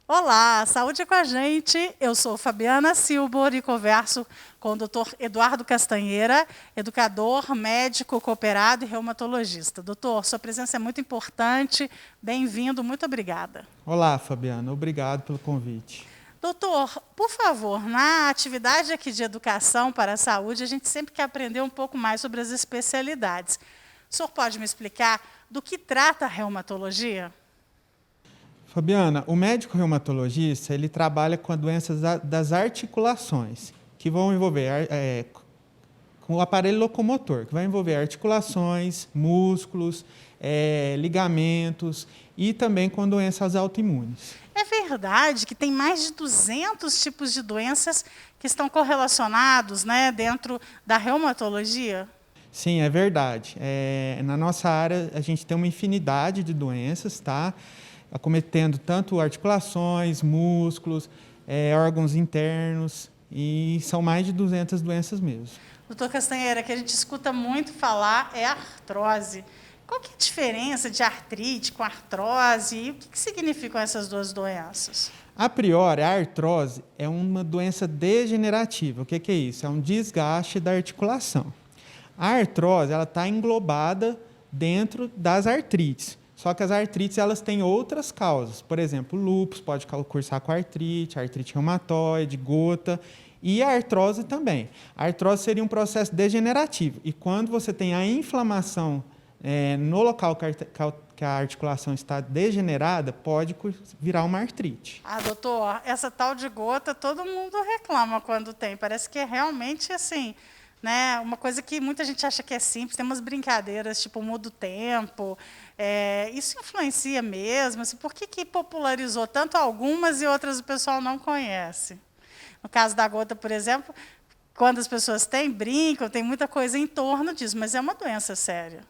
Olá, saúde é com a gente. Eu sou Fabiana Silbor e converso com o Dr. Eduardo Castanheira, educador, médico cooperado e reumatologista. Doutor, sua presença é muito importante. Bem-vindo, muito obrigada. Olá, Fabiana. Obrigado pelo convite. Doutor, por favor, na atividade aqui de educação para a saúde, a gente sempre quer aprender um pouco mais sobre as especialidades. O senhor pode me explicar do que trata a reumatologia? Fabiana, o médico reumatologista ele trabalha com as doenças das articulações, que vão envolver com o aparelho locomotor, que vai envolver articulações, músculos, ligamentos e também com doenças autoimunes. É verdade que tem mais de 200 tipos de doenças que estão correlacionados, né, dentro da reumatologia? Sim, é verdade. Na nossa área, a gente tem uma infinidade de doenças, tá? Acometendo tanto articulações, músculos, órgãos internos, e são mais de 200 doenças mesmo. Doutor Castanheira, que a gente escuta muito falar é artrose. Qual que é a diferença de artrite com artrose e o que significam essas duas doenças? A priori, a artrose é uma doença degenerativa. O que é isso? É um desgaste da articulação. A artrose está englobada dentro das artrites. Só que as artrites elas têm outras causas. Por exemplo, lúpus pode cursar com artrite reumatoide, gota e a artrose também. A artrose seria um processo degenerativo. E quando você tem a inflamação no local que a articulação está degenerada, pode virar uma artrite. Ah, doutor, essa tal de gota todo mundo reclama quando tem. Parece que é realmente assim, né? Uma coisa que muita gente acha que é simples, tem umas brincadeiras, tipo muda o tempo. Isso influencia mesmo? Assim, por que popularizou tanto algumas e outras o pessoal não conhece? No caso da gota, por exemplo, quando as pessoas têm, brincam, tem muita coisa em torno disso, mas é uma doença séria.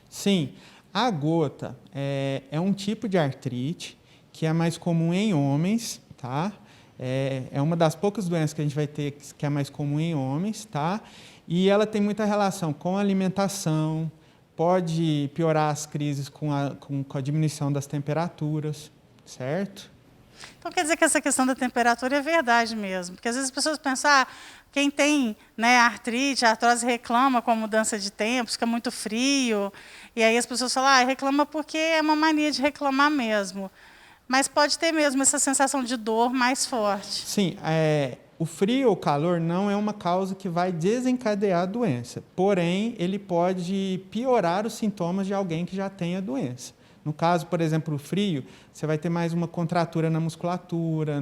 Sim, a gota é um tipo de artrite que é mais comum em homens, tá? É uma das poucas doenças que a gente vai ter que é mais comum em homens, tá? E ela tem muita relação com a alimentação, pode piorar as crises com a diminuição das temperaturas, certo? Então, quer dizer que essa questão da temperatura é verdade mesmo, porque às vezes as pessoas pensam, quem tem, né, artrite, artrose reclama com a mudança de tempos, fica muito frio, e aí as pessoas falam, reclama porque é uma mania de reclamar mesmo. Mas pode ter mesmo essa sensação de dor mais forte. Sim, o frio ou calor não é uma causa que vai desencadear a doença, porém, ele pode piorar os sintomas de alguém que já tem a doença. No caso, por exemplo, o frio, você vai ter mais uma contratura na musculatura,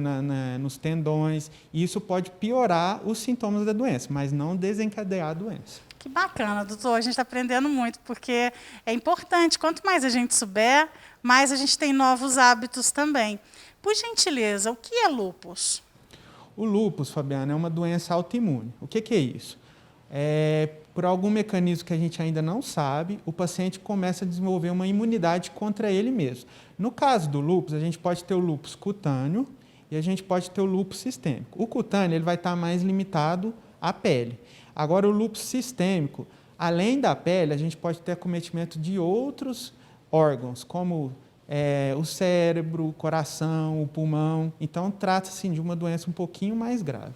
nos tendões, e isso pode piorar os sintomas da doença, mas não desencadear a doença. Que bacana, doutor. A gente está aprendendo muito, porque é importante. Quanto mais a gente souber, mais a gente tem novos hábitos também. Por gentileza, o que é lúpus? O lúpus, Fabiana, é uma doença autoimune. O que é isso? Por algum mecanismo que a gente ainda não sabe, o paciente começa a desenvolver uma imunidade contra ele mesmo. No caso do lúpus, a gente pode ter o lúpus cutâneo e a gente pode ter o lúpus sistêmico. O cutâneo ele vai estar mais limitado à pele. Agora, o lúpus sistêmico, além da pele, a gente pode ter acometimento de outros órgãos, como o cérebro, o coração, o pulmão. Então, trata-se de uma doença um pouquinho mais grave.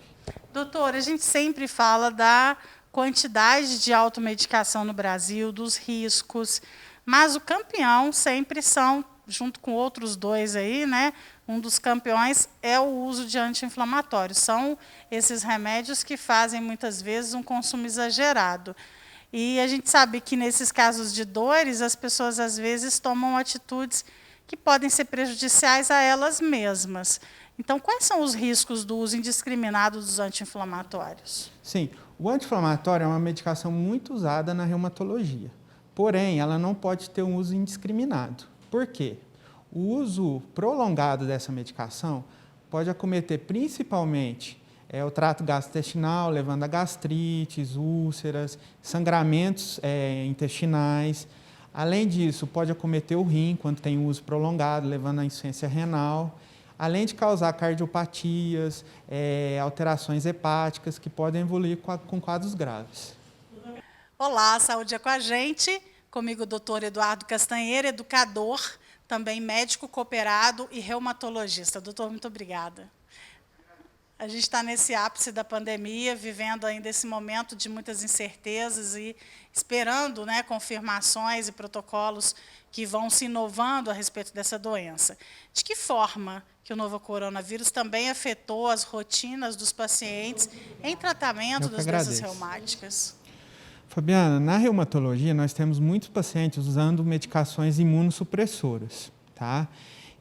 Doutor, a gente sempre fala da quantidade de automedicação no Brasil, dos riscos, mas o campeão sempre são, junto com outros dois aí, né? Um dos campeões é o uso de anti-inflamatórios. São esses remédios que fazem, muitas vezes, um consumo exagerado. E a gente sabe que, nesses casos de dores, as pessoas, às vezes, tomam atitudes que podem ser prejudiciais a elas mesmas. Então, quais são os riscos do uso indiscriminado dos anti-inflamatórios? Sim, o anti-inflamatório é uma medicação muito usada na reumatologia. Porém, ela não pode ter um uso indiscriminado. Por quê? O uso prolongado dessa medicação pode acometer principalmente o trato gastrointestinal, levando a gastrites, úlceras, sangramentos intestinais. Além disso, pode acometer o rim quando tem uso prolongado, levando à insuficiência renal. Além de causar cardiopatias, alterações hepáticas que podem evoluir com quadros graves. Olá, saúde é com a gente. Comigo o doutor Eduardo Castanheira, educador, também médico cooperado e reumatologista. Doutor, muito obrigada. A gente está nesse ápice da pandemia, vivendo ainda esse momento de muitas incertezas e esperando, né, confirmações e protocolos que vão se inovando a respeito dessa doença. De que forma que o novo coronavírus também afetou as rotinas dos pacientes em tratamento das doenças reumáticas? Fabiana, na reumatologia nós temos muitos pacientes usando medicações imunossupressoras, tá?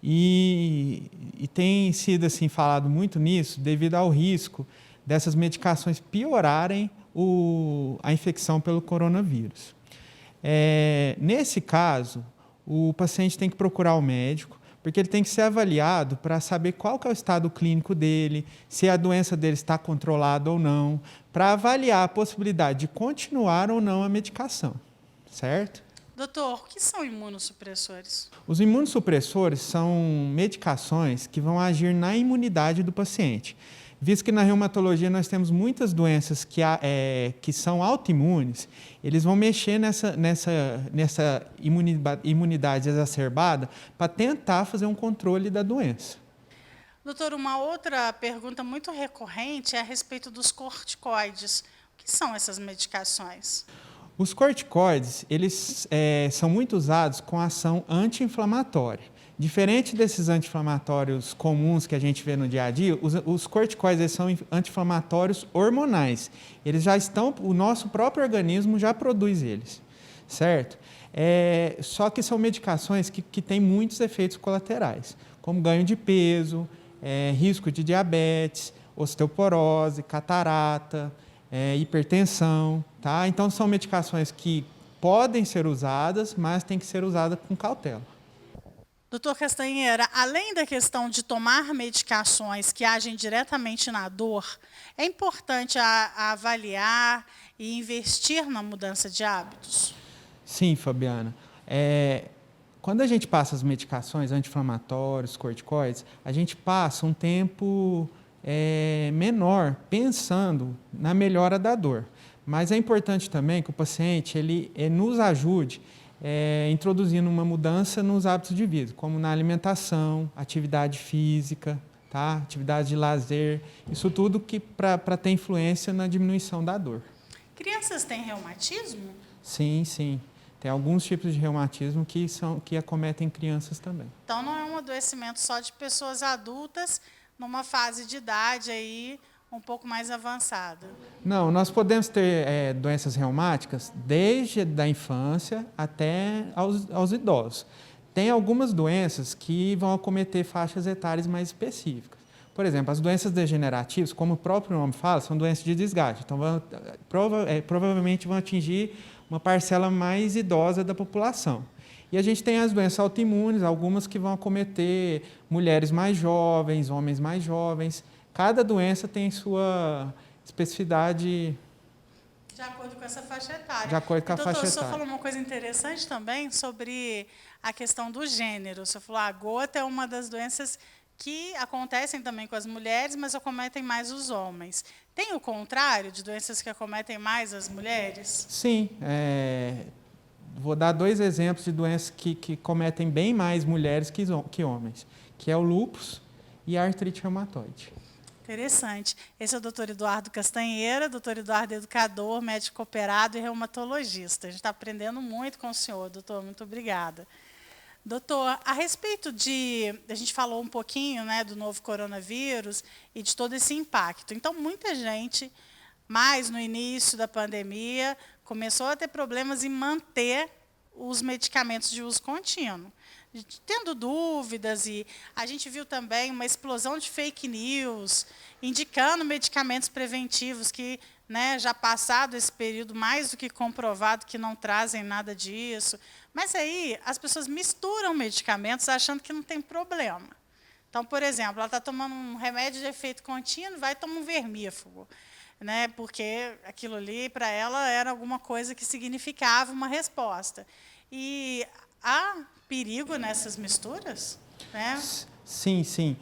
E tem sido assim falado muito nisso devido ao risco dessas medicações piorarem a infecção pelo coronavírus. Nesse caso, o paciente tem que procurar o médico, porque ele tem que ser avaliado para saber qual que é o estado clínico dele, se a doença dele está controlada ou não, para avaliar a possibilidade de continuar ou não a medicação, certo? Doutor, o que são imunossupressores? Os imunossupressores são medicações que vão agir na imunidade do paciente. Visto que na reumatologia nós temos muitas doenças que são autoimunes, eles vão mexer nessa imunidade exacerbada para tentar fazer um controle da doença. Doutor, uma outra pergunta muito recorrente é a respeito dos corticoides. O que são essas medicações? Os corticoides, eles são muito usados com ação anti-inflamatória. Diferente desses anti-inflamatórios comuns que a gente vê no dia a dia, os corticoides eles são anti-inflamatórios hormonais. Eles já estão, o nosso próprio organismo já produz eles, certo? Só que são medicações que têm muitos efeitos colaterais, como ganho de peso, risco de diabetes, osteoporose, catarata, hipertensão, tá? Então são medicações que podem ser usadas, mas tem que ser usada com cautela. Doutor Castanheira, além da questão de tomar medicações que agem diretamente na dor, é importante avaliar e investir na mudança de hábitos? Sim, Fabiana. Quando a gente passa as medicações anti-inflamatórios, corticoides, a gente passa um tempo menor pensando na melhora da dor. Mas é importante também que o paciente ele nos ajude introduzindo uma mudança nos hábitos de vida, como na alimentação, atividade física, tá? Atividade de lazer, isso tudo para ter influência na diminuição da dor. Crianças têm reumatismo? Sim, sim. Tem alguns tipos de reumatismo que acometem crianças também. Então não é um adoecimento só de pessoas adultas numa fase de idade aí um pouco mais avançada. Não, nós podemos ter doenças reumáticas desde a infância até aos idosos. Tem algumas doenças que vão acometer faixas etárias mais específicas. Por exemplo, as doenças degenerativas, como o próprio nome fala, são doenças de desgaste. Então, provavelmente vão atingir uma parcela mais idosa da população. E a gente tem as doenças autoimunes, algumas que vão acometer mulheres mais jovens, homens mais jovens. Cada doença tem sua especificidade. De acordo com essa faixa etária. De acordo com a faixa etária. O senhor falou uma coisa interessante também sobre a questão do gênero. O senhor falou que a gota é uma das doenças que acontecem também com as mulheres, mas acometem mais os homens. Tem o contrário, de doenças que acometem mais as mulheres? Sim. Vou dar 2 exemplos de doenças que cometem bem mais mulheres que homens, que é o lúpus e a artrite reumatoide. Interessante. Esse é o doutor Eduardo Castanheira, doutor Eduardo educador, médico cooperado e reumatologista. A gente está aprendendo muito com o senhor, doutor. Muito obrigada. Doutor, a respeito a gente falou um pouquinho, né, do novo coronavírus e de todo esse impacto. Então, muita gente, mais no início da pandemia, começou a ter problemas em manter os medicamentos de uso contínuo. Tendo dúvidas, e a gente viu também uma explosão de fake news, indicando medicamentos preventivos que, né, já passado esse período, mais do que comprovado que não trazem nada disso. Mas aí as pessoas misturam medicamentos achando que não tem problema. Então, por exemplo, ela está tomando um remédio de efeito contínuo, vai tomar um vermífugo, né, porque aquilo ali, para ela, era alguma coisa que significava uma resposta. E há perigo nessas misturas? Né? Sim, sim.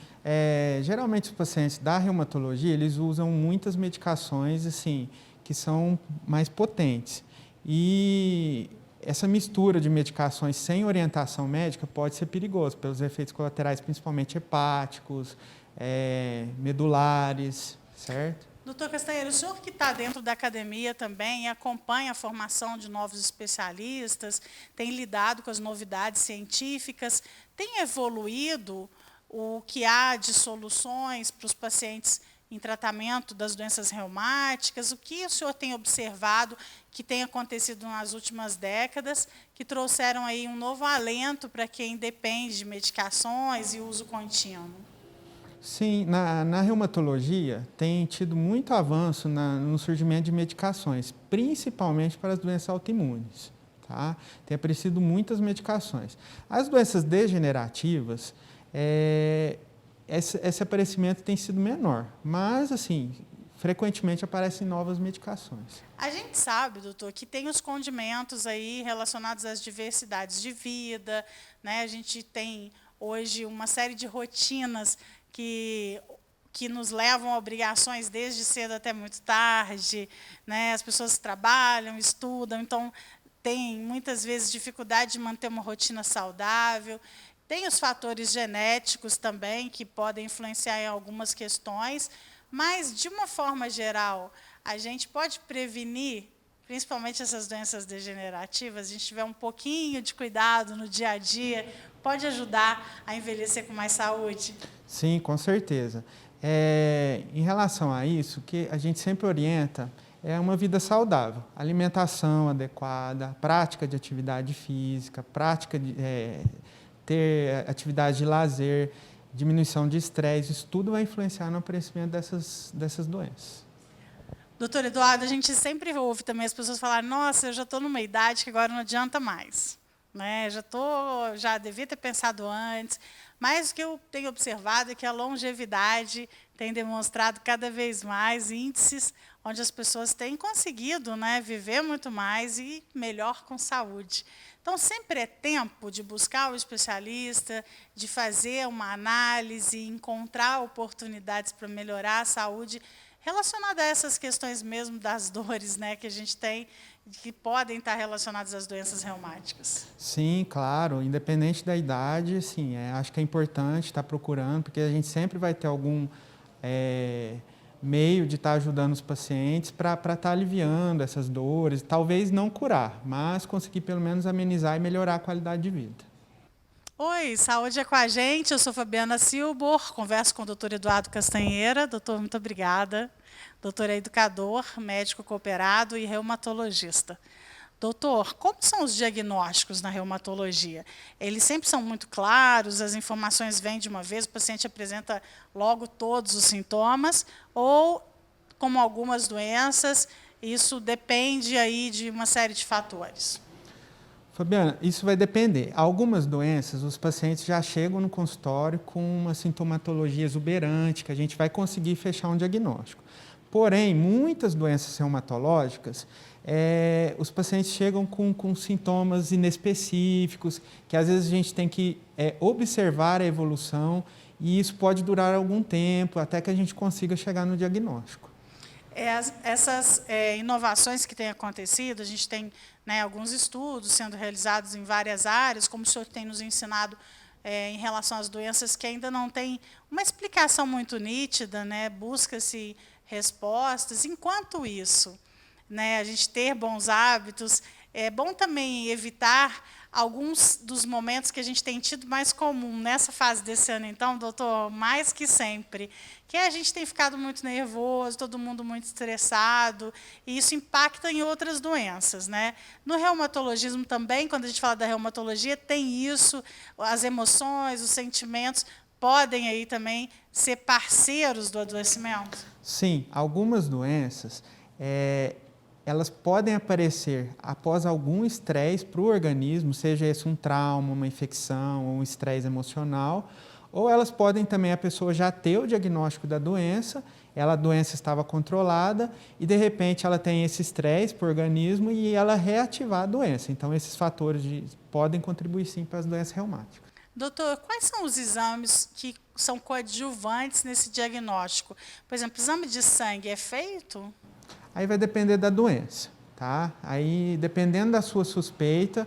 Geralmente os pacientes da reumatologia, eles usam muitas medicações assim, que são mais potentes. E essa mistura de medicações sem orientação médica pode ser perigoso, pelos efeitos colaterais, principalmente hepáticos, medulares, certo? Doutor Castanheira, o senhor que está dentro da academia também acompanha a formação de novos especialistas, tem lidado com as novidades científicas, tem evoluído o que há de soluções para os pacientes em tratamento das doenças reumáticas? O que o senhor tem observado que tem acontecido nas últimas décadas, que trouxeram aí um novo alento para quem depende de medicações e uso contínuo? Sim, na reumatologia tem tido muito avanço no surgimento de medicações, principalmente para as doenças autoimunes. Tá? Tem aparecido muitas medicações. As doenças degenerativas, esse aparecimento tem sido menor, mas assim, frequentemente aparecem novas medicações. A gente sabe, doutor, que tem os condimentos aí relacionados às diversidades de vida, né? A gente tem hoje uma série de rotinas que nos levam a obrigações desde cedo até muito tarde, né? As pessoas trabalham, estudam, então tem muitas vezes dificuldade de manter uma rotina saudável. Tem os fatores genéticos também, que podem influenciar em algumas questões, mas, de uma forma geral, a gente pode prevenir, principalmente essas doenças degenerativas, se a gente tiver um pouquinho de cuidado no dia a dia, pode ajudar a envelhecer com mais saúde? Sim, com certeza. Em relação a isso, o que a gente sempre orienta é uma vida saudável, alimentação adequada, prática de atividade física, ter atividade de lazer, diminuição de estresse, isso tudo vai influenciar no aparecimento dessas doenças. Doutor Eduardo, a gente sempre ouve também as pessoas falarem: nossa, eu já estou numa idade que agora não adianta mais, né? Já devia ter pensado antes. Mas o que eu tenho observado é que a longevidade tem demonstrado cada vez mais índices onde as pessoas têm conseguido, né, viver muito mais e melhor com saúde. Então, sempre é tempo de buscar o especialista, de fazer uma análise, encontrar oportunidades para melhorar a saúde relacionada a essas questões mesmo das dores, né, que a gente tem, que podem estar relacionadas às doenças reumáticas. Sim, claro, independente da idade, sim, acho que é importante estar procurando, porque a gente sempre vai ter algum meio de estar ajudando os pacientes para estar aliviando essas dores, talvez não curar, mas conseguir pelo menos amenizar e melhorar a qualidade de vida. Oi, saúde é com a gente, eu sou Fabiana Silbor, converso com o doutor Eduardo Castanheira. Doutor, muito obrigada. Doutor é educador, médico cooperado e reumatologista. Doutor, como são os diagnósticos na reumatologia? Eles sempre são muito claros, as informações vêm de uma vez, o paciente apresenta logo todos os sintomas, ou, como algumas doenças, isso depende aí de uma série de fatores? Fabiana, isso vai depender. Algumas doenças, os pacientes já chegam no consultório com uma sintomatologia exuberante, que a gente vai conseguir fechar um diagnóstico. Porém, muitas doenças reumatológicas, os pacientes chegam com sintomas inespecíficos, que às vezes a gente tem que observar a evolução, e isso pode durar algum tempo, até que a gente consiga chegar no diagnóstico. Essas inovações que têm acontecido, a gente tem, né, alguns estudos sendo realizados em várias áreas, como o senhor tem nos ensinado em relação às doenças que ainda não têm uma explicação muito nítida, né, busca-se respostas. Enquanto isso, né, a gente ter bons hábitos, é bom também evitar alguns dos momentos que a gente tem tido mais comum nessa fase desse ano, então, doutor, mais que sempre, que a gente tem ficado muito nervoso, todo mundo muito estressado, e isso impacta em outras doenças, né? No reumatologismo também, quando a gente fala da reumatologia, tem isso, as emoções, os sentimentos podem aí também ser parceiros do adoecimento? Sim, algumas doenças, elas podem aparecer após algum estresse para o organismo, seja esse um trauma, uma infecção, ou um estresse emocional, ou elas podem também, a pessoa já ter o diagnóstico da doença, a doença estava controlada e, de repente, ela tem esse estresse para o organismo e ela reativar a doença. Então, esses fatores podem contribuir, sim, para as doenças reumáticas. Doutor, quais são os exames que são coadjuvantes nesse diagnóstico? Por exemplo, exame de sangue é feito? Aí vai depender da doença, tá? Aí, dependendo da sua suspeita,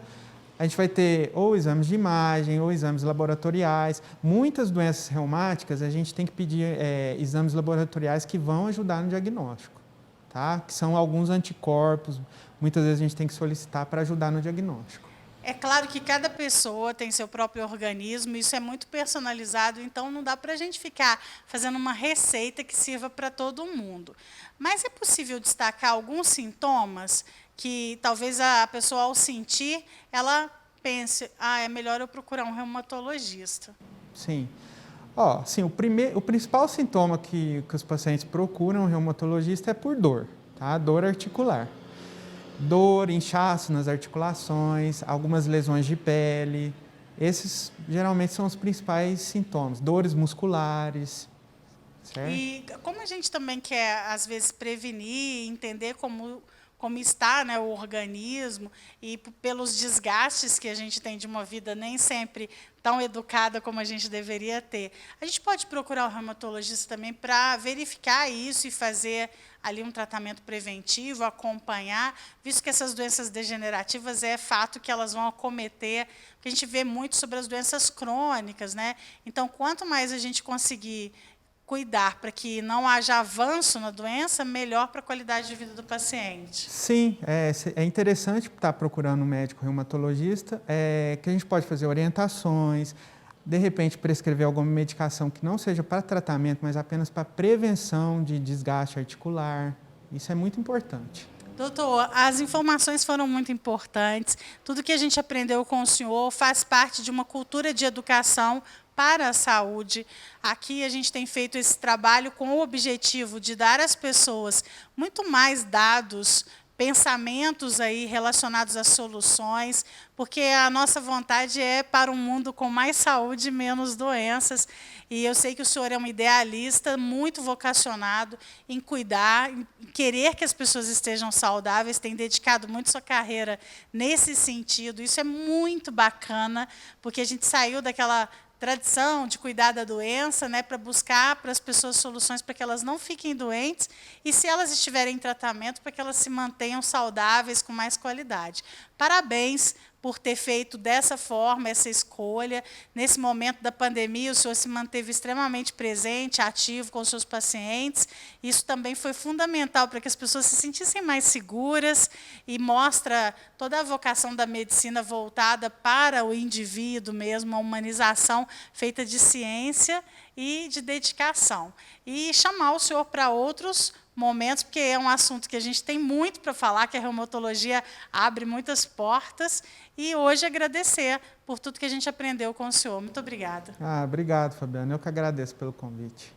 a gente vai ter ou exames de imagem ou exames laboratoriais. Muitas doenças reumáticas, a gente tem que pedir exames laboratoriais que vão ajudar no diagnóstico, tá? Que são alguns anticorpos, muitas vezes a gente tem que solicitar para ajudar no diagnóstico. É claro que cada pessoa tem seu próprio organismo, isso é muito personalizado, então não dá para a gente ficar fazendo uma receita que sirva para todo mundo. Mas é possível destacar alguns sintomas que talvez a pessoa, ao sentir, ela pense, é melhor eu procurar um reumatologista. Sim. Sim, o principal sintoma que os pacientes procuram um reumatologista é por dor, tá? Dor articular. Dor, inchaço nas articulações, algumas lesões de pele. Esses geralmente são os principais sintomas. Dores musculares, certo? E como a gente também quer, às vezes, prevenir, entender como está, né, o organismo, e pelos desgastes que a gente tem de uma vida nem sempre tão educada como a gente deveria ter, a gente pode procurar o reumatologista também para verificar isso e fazer ali um tratamento preventivo, acompanhar, visto que essas doenças degenerativas é fato que elas vão acometer, porque a gente vê muito sobre as doenças crônicas, né? Então, quanto mais a gente conseguir cuidar para que não haja avanço na doença, melhor para a qualidade de vida do paciente. Sim, é interessante estar procurando um médico reumatologista, que a gente pode fazer orientações, de repente prescrever alguma medicação que não seja para tratamento, mas apenas para prevenção de desgaste articular. Isso é muito importante. Doutor, as informações foram muito importantes. Tudo que a gente aprendeu com o senhor faz parte de uma cultura de educação para a saúde. Aqui a gente tem feito esse trabalho com o objetivo de dar às pessoas muito mais dados, pensamentos aí relacionados a soluções, porque a nossa vontade é para um mundo com mais saúde e menos doenças. E eu sei que o senhor é um idealista, muito vocacionado em cuidar, em querer que as pessoas estejam saudáveis, tem dedicado muito sua carreira nesse sentido. Isso é muito bacana, porque a gente saiu daquela tradição de cuidar da doença, né, para buscar para as pessoas soluções para que elas não fiquem doentes e, se elas estiverem em tratamento, para que elas se mantenham saudáveis com mais qualidade. Parabéns por ter feito dessa forma essa escolha. Nesse momento da pandemia, o senhor se manteve extremamente presente, ativo com os seus pacientes. Isso também foi fundamental para que as pessoas se sentissem mais seguras e mostra toda a vocação da medicina voltada para o indivíduo mesmo, a humanização feita de ciência e de dedicação. E chamar o senhor para outros momentos, porque é um assunto que a gente tem muito para falar, que a reumatologia abre muitas portas, e hoje agradecer por tudo que a gente aprendeu com o senhor. Muito obrigada. Obrigado, Fabiana. Eu que agradeço pelo convite.